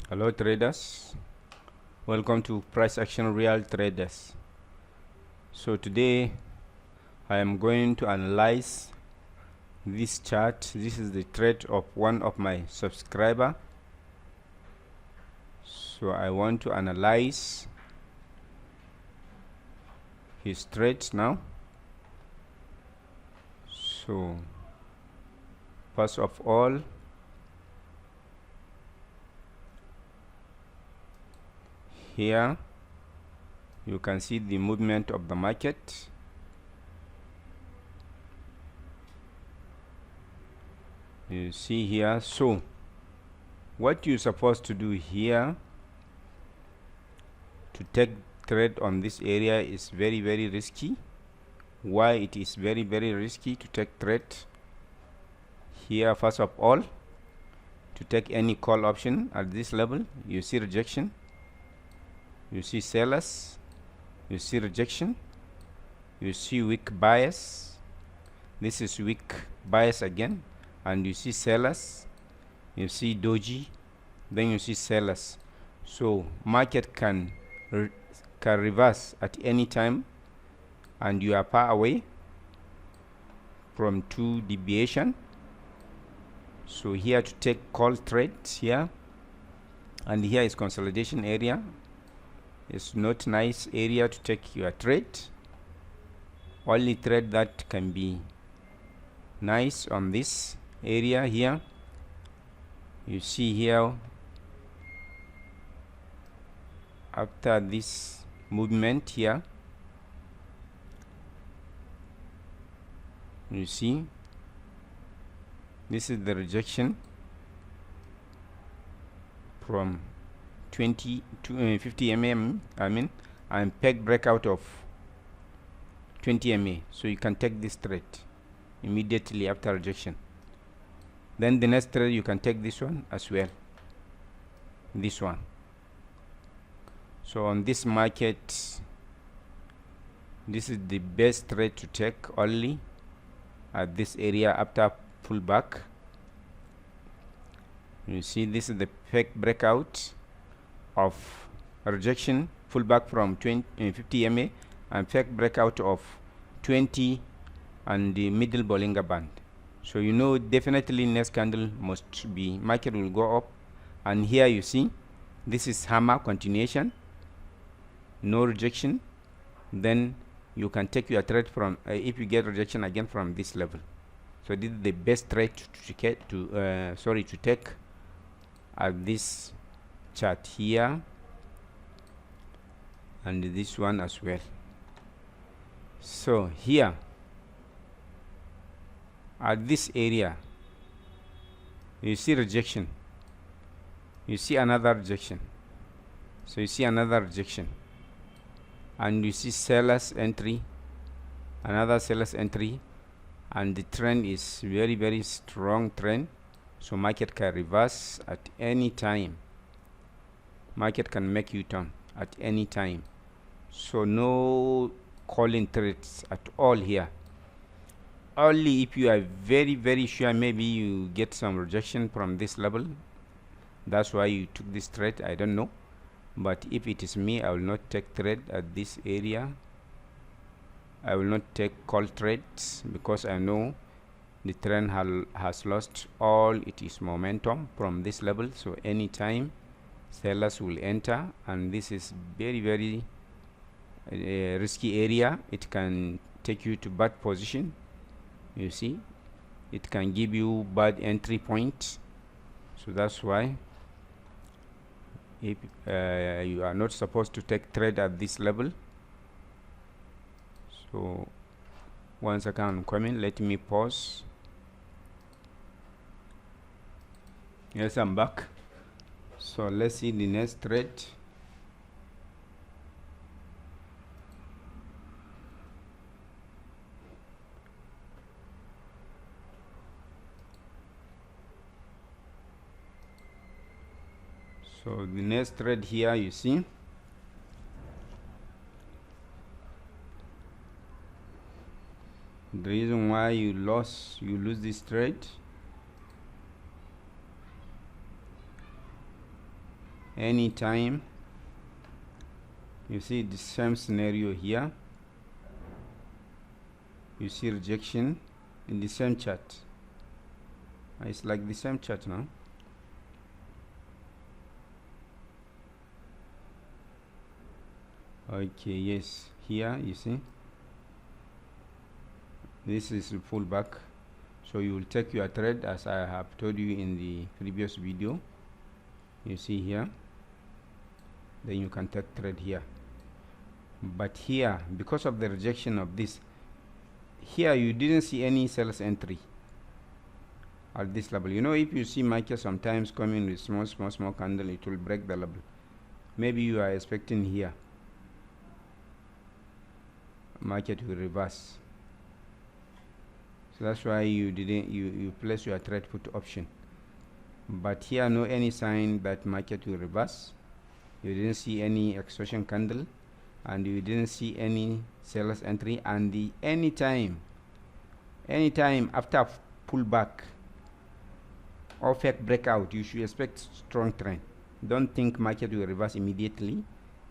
Hello traders, welcome to Price Action Real Traders. So today I am going to analyze this chart. This is the trade of one of my subscriber. So I want to analyze his trades now. So first of all, here you can see the movement of the market. You see here. So what you're supposed to do here to take trade on this area is very risky. Why it is very risky to take trade here? First of all, to take any call option at this level, you see rejection, you see sellers, you see rejection, you see weak bias. This is weak bias again, and you see sellers, you see doji, then you see sellers. So market can reverse at any time, and you are far away from 2 deviation. So here to take call trades here, and here is consolidation area. It's not nice area to take your trade. Only trade that can be nice on this area here. You see here, after this movement here, you see this is the rejection from 20 to 50 mm, and peg breakout of 20 MA. So you can take this trade immediately after rejection. Then the next trade you can take this one as well, this one. So on this market, this is the best trade to take only at this area after pullback. You see this is the peg breakout of rejection, pullback from 50 MA, and peg breakout of 20 and the middle Bollinger Band. So you know definitely next candle must be market will go up. And here you see this is hammer continuation, no rejection. Then you can take your trade from if you get rejection again from this level. So this is the best trade to take at this chart here, and this one as well. So here at this area you see rejection, you see another rejection, so you see another rejection, and you see sellers entry, another sellers entry, and the trend is very strong trend. So market can reverse at any time, market can make U-turn at any time. So no calling trades at all here. Only if you are very sure, maybe you get some rejection from this level, that's why you took this trade, I don't know. But if it is me, I will not take trade at this area. I will not take call trades because I know the trend has lost all its momentum from this level. So anytime sellers will enter, and this is very risky area. It can take you to bad position. You see, it can give you bad entry points. So that's why if you are not supposed to take trade at this level. So once again I'm coming, let me pause. Yes, I'm back. So let's see the next trade. So the next trade here, you see the reason why you lose this trade. anytime you see the same scenario here, you see rejection in the same chart. It's like the same chart now. Okay, yes, here you see this is the pullback. So you will take your trade as I have told you in the previous video. You see here, then you can take trade here. But here, because of the rejection of this, here you didn't see any sales entry at this level. You know, if you see market sometimes coming with small candle, it will break the level. Maybe you are expecting here market will reverse. So that's why you didn't you place your trade put option. But here no any sign that market will reverse. You didn't see any exhaustion candle, and you didn't see any sellers entry, and the anytime after pullback or fake breakout, you should expect strong trend. Don't think market will reverse immediately.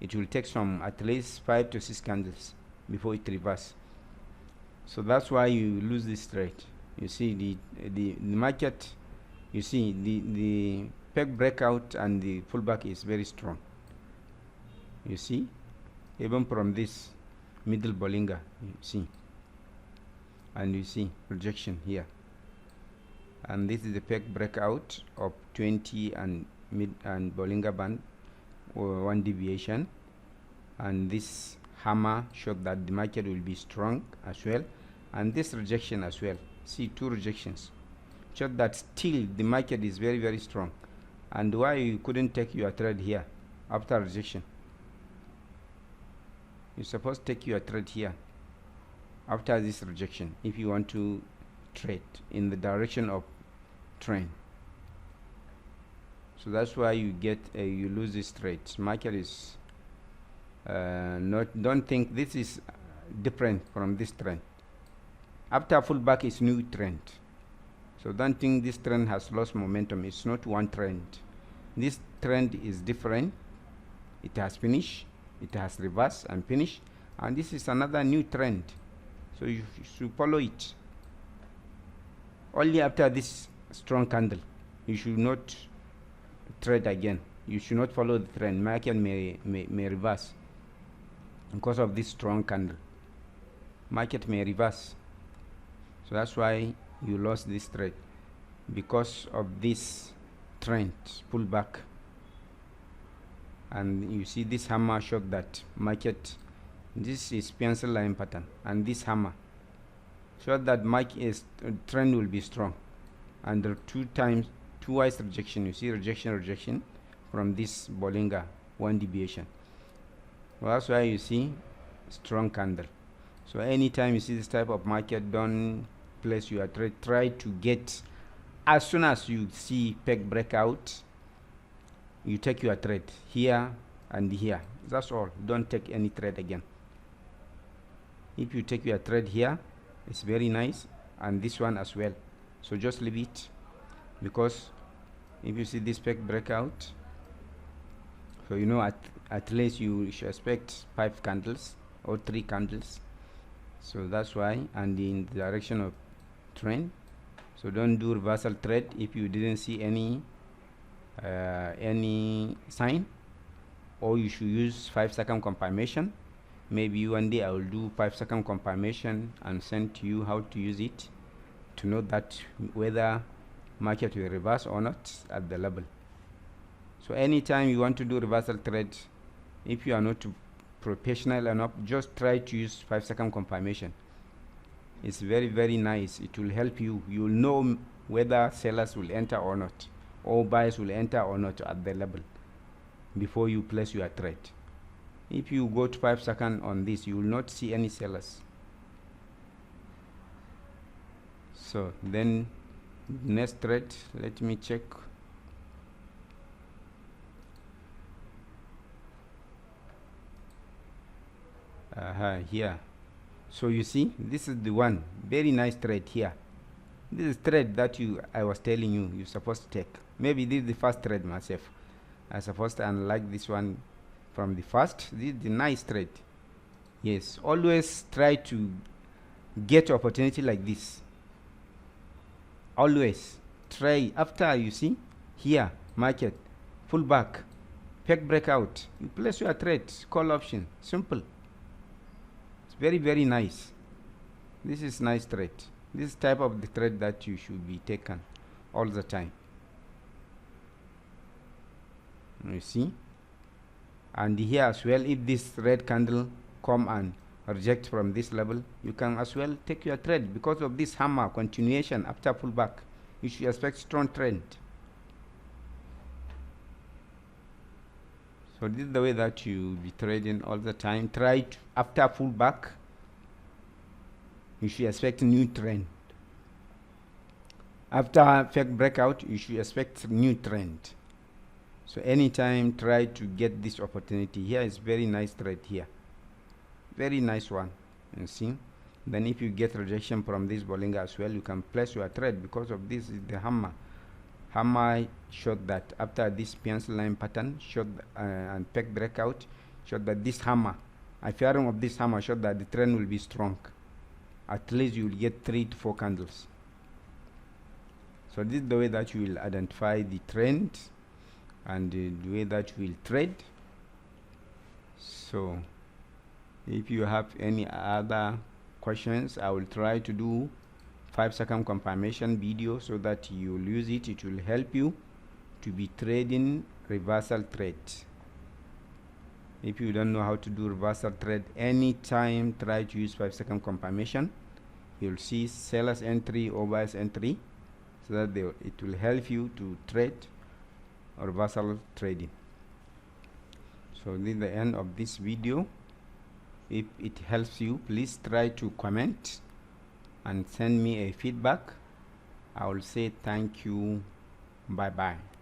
It will take some at least 5 to 6 candles before it reverse. So that's why you lose this trade. You see the market, you see the peg breakout and the pullback is very strong. You see, even from this middle Bollinger, you see, and you see rejection here, and this is the peg breakout of 20 and mid and Bollinger band, or 1 deviation, and this hammer showed that the market will be strong as well, and this rejection as well. See, 2 rejections showed that still the market is very strong. And why you couldn't take your trade here after rejection? You're supposed to take your trade here after this rejection if you want to trade in the direction of trend. So that's why you get you lose this trade. Market is don't think this is different from this trend. After pullback is new trend. So don't think this trend has lost momentum. It's not one trend. This trend is different. It has finished, it has reversed and finished, and this is another new trend. So you should follow it. Only after this strong candle, you should not trade again. You should not follow the trend. Market may reverse because of this strong candle. Market may reverse. So that's why you lost this trade, because of this trend pullback. And you see this hammer showed that market, this is pencil line pattern, and this hammer showed that market is trend will be strong. And there are twice rejection. You see rejection from this Bollinger 1 deviation. Well, that's why you see strong candle. So anytime you see this type of market, don't place your trade. Try to get, as soon as you see peg breakout, you take your trade here and here. That's all. Don't take any trade again. If you take your trade here, it's very nice, and this one as well. So just leave it, because if you see this peg breakout, so you know at least you should expect 5 candles or 3 candles. So that's why, and in the direction of trend. So don't do reversal trade if you didn't see any sign, or you should use 5-second confirmation. Maybe one day I will do 5-second confirmation and send to you how to use it to know that whether market will reverse or not at the level. So anytime you want to do reversal trade, if you are not professional enough, just try to use 5-second confirmation. It's very nice. It will help you. You will know whether sellers will enter or not, or buyers will enter or not at the level before you place your trade. If you go to 5 seconds on this, you will not see any sellers. So then next trade, let me check. Here. So you see, this is the one very nice trade here. This is trade that I was telling you you're supposed to take. Maybe this is the first trade myself. I supposed to unlike this one from the first. This is the nice trade. Yes, always try to get opportunity like this. Always try. After you see here market pullback, peg breakout, you place your trade, call option. Simple. It's very, very nice. This is nice trade. This type of the trade that you should be taken all the time. You see, and here as well, if this red candle come and reject from this level, you can as well take your trade. Because of this hammer continuation after pullback, you should expect strong trend. So this is the way that you be trading all the time. Try to, after pullback, you should expect new trend. After fake breakout, you should expect new trend. So anytime try to get this opportunity. Here is very nice trade here, very nice one. You see, then if you get rejection from this Bollinger as well, you can place your trade. Because of this is the hammer. Hammer showed that after this pencil line pattern showed and peg breakout showed that this hammer, a theorem of this hammer showed that the trend will be strong. At least you will get 3 to 4 candles. So this is the way that you will identify the trend and the way that you will trade. So if you have any other questions, I will try to do 5-second confirmation video so that you will use it. It will help you to be trading reversal trade. If you don't know how to do reversal trade, anytime try to use 5-second confirmation. You'll see sellers entry or buyers entry, so that it will help you to trade reversal trading. So this is the end of this video. If it helps you, please try to comment and send me a feedback. I will say thank you. Bye bye.